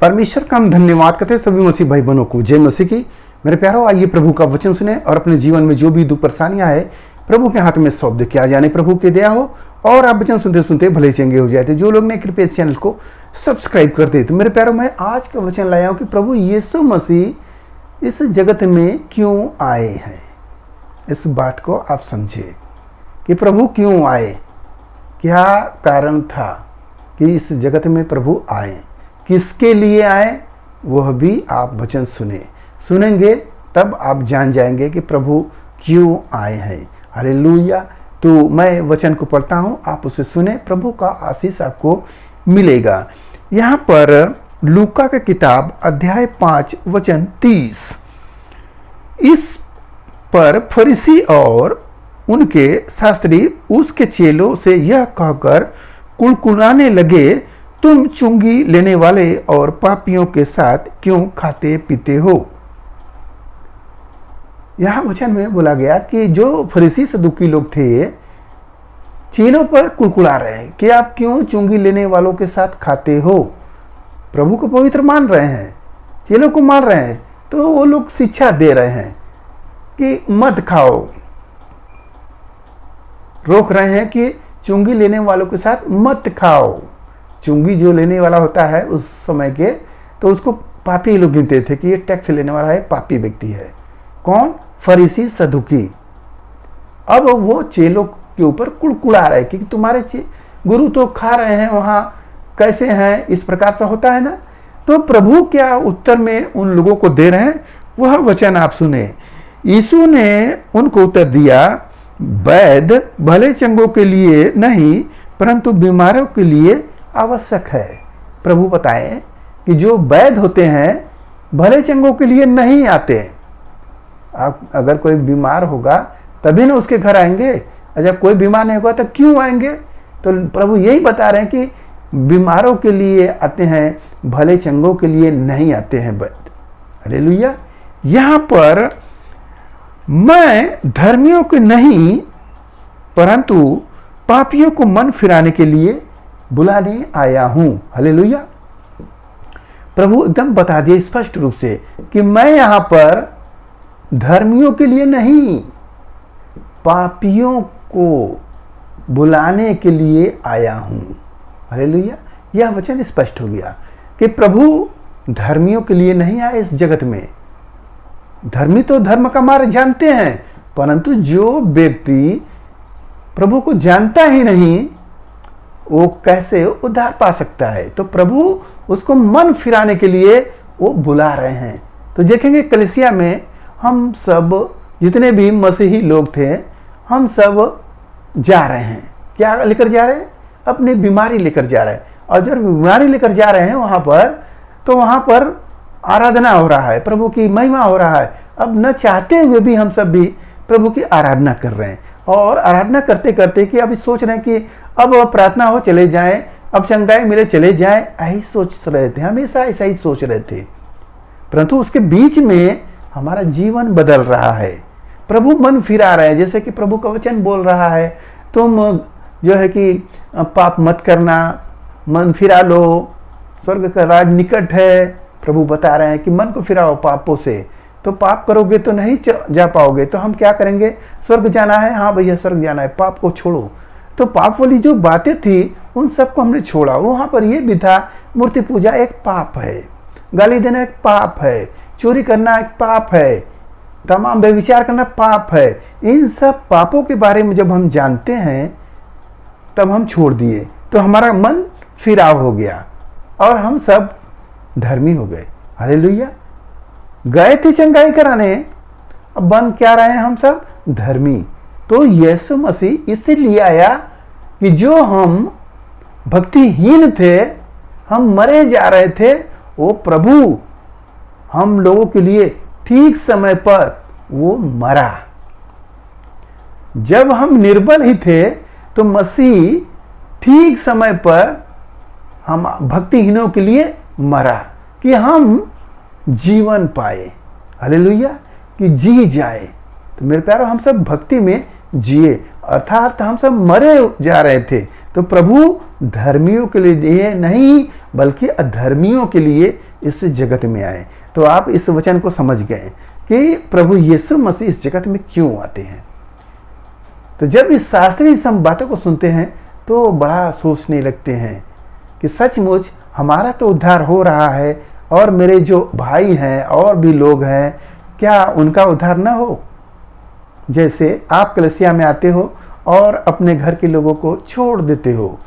परमेश्वर का हम धन्यवाद करते हैं सभी मसीह भाई बहनों को। जय मसीह की। मेरे प्यारों, आइए प्रभु का वचन सुने और अपने जीवन में जो भी दुख परेशानियां है प्रभु के हाथ में सौंप दे। क्या जाने प्रभु की दया हो और आप वचन सुनते सुनते भले चंगे हो जाते। जो लोग ने कृपया चैनल को सब्सक्राइब करते। तो मेरे प्यारों, मैं आज का वचन लाया हूँ कि प्रभु यीशु मसीह इस जगत में क्यों आए हैं। इस बात को आप समझे कि प्रभु क्यों आए, क्या कारण था कि इस जगत में प्रभु आए, किसके लिए आए, वह भी आप वचन सुनेंगे तब आप जान जाएंगे कि प्रभु क्यों आए हैं। हालेलुया। तो मैं वचन को पढ़ता हूं, आप उसे सुने, प्रभु का आशीष आपको मिलेगा। यहाँ पर लूका का किताब अध्याय 5 वचन 30। इस पर फरीसी और उनके शास्त्री उसके चेलों से यह कहकर कुड़कुड़ाने लगे, तुम चुंगी लेने वाले और पापियों के साथ क्यों खाते पीते हो। यहाँ वचन में बोला गया कि जो फरीसी सदुकी लोग थे चेलों पर कुड़कुड़ा रहे हैं कि आप क्यों चुंगी लेने वालों के साथ खाते हो। प्रभु को पवित्र मान रहे हैं, चेलों को मान रहे हैं, तो वो लोग शिक्षा दे रहे हैं कि मत खाओ, रोक रहे हैं कि चुंगी लेने वालों के साथ मत खाओ। चुंगी जो लेने वाला होता है उस समय के, तो उसको पापी लोग गिनते थे कि ये टैक्स लेने वाला है, पापी व्यक्ति है। कौन? फरीसी सदुकी। अब वो चेलों के ऊपर कुड़कुड़ा रहे कि तुम्हारे गुरु तो खा रहे हैं, वहाँ कैसे हैं, इस प्रकार से होता है ना। तो प्रभु क्या उत्तर में उन लोगों को दे रहे हैं, वह वचन आप सुने। यीशु ने उनको उत्तर दिया, वैद्य भले चंगों के लिए नहीं परंतु बीमारों के लिए आवश्यक है। प्रभु बताए कि जो वैद्य होते हैं भले चंगों के लिए नहीं आते। आप अगर कोई बीमार होगा तभी ना उसके घर आएंगे, जब कोई बीमार नहीं होगा तो क्यों आएंगे। तो प्रभु यही बता रहे हैं कि बीमारों के लिए आते हैं, भले चंगों के लिए नहीं आते हैं वैद्य। हालेलुया। यहाँ पर मैं धर्मियों के नहीं परंतु पापियों को मन फिराने के लिए बुलाने आया हूं। हालेलुया। प्रभु एकदम बता दिए स्पष्ट रूप से कि मैं यहां पर धर्मियों के लिए नहीं, पापियों को बुलाने के लिए आया हूं। हालेलुया। यह वचन स्पष्ट हो गया कि प्रभु धर्मियों के लिए नहीं आए इस जगत में। धर्मी तो धर्म का मार्ग जानते हैं, परंतु जो व्यक्ति प्रभु को जानता ही नहीं वो कैसे उद्धार पा सकता है। तो प्रभु उसको मन फिराने के लिए वो बुला रहे हैं। तो देखेंगे कलीसिया में हम सब जितने भी मसीही लोग थे, हम सब जा रहे हैं। क्या लेकर जा रहे हैं? अपनी बीमारी लेकर जा रहे हैं। और जब बीमारी लेकर जा रहे हैं वहाँ पर, तो वहाँ पर आराधना हो रहा है, प्रभु की महिमा हो रहा है। अब न चाहते हुए भी हम सब भी प्रभु की आराधना कर रहे हैं। और आराधना करते करते कि अभी सोच रहे हैं कि अब प्रार्थना हो चले जाएं, अब चंगाई मिले चले जाएं, ऐसी सोच रहे थे, हमेशा ऐसा ही सोच रहे थे। परंतु उसके बीच में हमारा जीवन बदल रहा है, प्रभु मन फिरा रहे हैं। जैसे कि प्रभु का वचन बोल रहा है, तुम जो है कि पाप मत करना, मन फिरा लो, स्वर्ग का राज निकट है। प्रभु बता रहे हैं कि मन को फिराओ पापों से। तो पाप करोगे तो नहीं जा पाओगे, तो हम क्या करेंगे? स्वर्ग जाना है, हाँ भैया स्वर्ग जाना है, पाप को छोड़ो। तो पाप वाली जो बातें थी उन सबको हमने छोड़ा। वहाँ पर ये भी था, मूर्ति पूजा एक पाप है, गाली देना एक पाप है, चोरी करना एक पाप है, तमाम व्यभिचार करना पाप है। इन सब पापों के बारे में जब हम जानते हैं तब हम छोड़ दिए, तो हमारा मन फिराव हो गया और हम सब धर्मी हो गए। हालेलुया। गए थे चंगाई कराने, अब बन क्या रहे हैं हम सब? धर्मी। तो यीशु मसीह इसलिए आया कि जो हम भक्तिहीन थे, हम मरे जा रहे थे, वो प्रभु हम लोगों के लिए ठीक समय पर वो मरा। जब हम निर्बल ही थे तो मसीह ठीक समय पर हम भक्तिहीनों के लिए मरा कि हम जीवन पाए। हालेलुया। कि जी जाए। तो मेरे प्यारों, हम सब भक्ति में जिए, अर्थात हम सब मरे जा रहे थे, तो प्रभु धर्मियों के लिए नहीं बल्कि अधर्मियों के लिए इस जगत में आए। तो आप इस वचन को समझ गए कि प्रभु यीशु मसीह इस जगत में क्यों आते हैं। तो जब इस शास्त्रीय सब बातों को सुनते हैं तो बड़ा सोचने लगते हैं कि सचमुच हमारा तो उद्धार हो रहा है और मेरे जो भाई हैं और भी लोग हैं, क्या उनका उद्धार न हो। जैसे आप कलीसिया में आते हो और अपने घर के लोगों को छोड़ देते हो,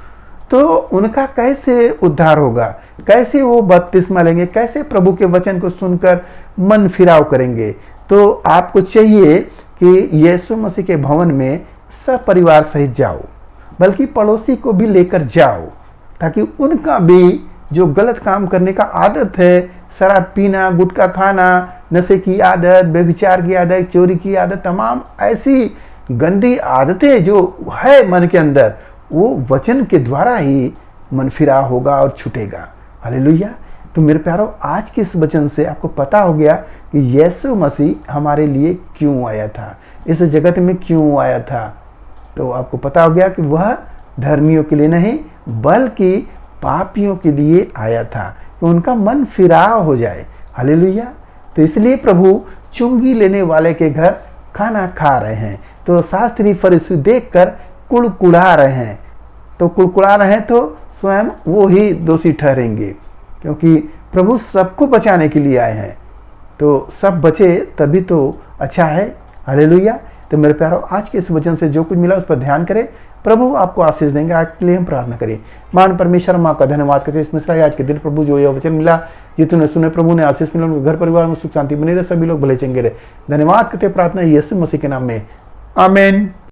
तो उनका कैसे उद्धार होगा, कैसे वो बपतिस्मा लेंगे, कैसे प्रभु के वचन को सुनकर मन फिराव करेंगे। तो आपको चाहिए कि यीशु मसीह के भवन में सब परिवार सहित जाओ, बल्कि पड़ोसी को भी लेकर जाओ, ताकि उनका भी जो गलत काम करने का आदत है, शराब पीना, गुटखा खाना, नशे की आदत, व्यभिचार की आदत, चोरी की आदत, तमाम ऐसी गंदी आदतें जो है मन के अंदर, वो वचन के द्वारा ही मन फिरा होगा और छूटेगा। हालेलुया। तो मेरे प्यारों, आज के इस वचन से आपको पता हो गया कि यीशु मसीह हमारे लिए क्यों आया था, इस जगत में क्यों आया था। तो आपको पता हो गया कि वह धर्मियों के लिए नहीं बल्कि पापियों के लिए आया था, कि उनका मन फिराव हो जाए। हालेलुया। तो इसलिए प्रभु चुंगी लेने वाले के घर खाना खा रहे हैं। तो शास्त्री फरीसी देखकर कुड़कुड़ा रहे हैं। तो कुड़कुड़ा रहे हैं तो स्वयं वो ही दोषी ठहरेंगे, क्योंकि प्रभु सबको बचाने के लिए आए हैं। तो सब बचे तभी तो अच्छा है। हालेलुया। तो मेरे प्यारों, आज के इस वचन से जो कुछ मिला उस पर ध्यान करें। प्रभु आपको आशीष देंगे। आज के लिए हम प्रार्थना करें। मान परमेश्वर, माँ का धन्यवाद करते इस मिश्रा आज के दिन प्रभु जो यह वचन मिला, जितने सुने प्रभु ने आशीष मिला, उनके घर परिवार में सुख शांति बनी रहे, सभी लोग भले चंगे रहे। धन्यवाद करते प्रार्थना यीशु मसीह के नाम में, आमीन।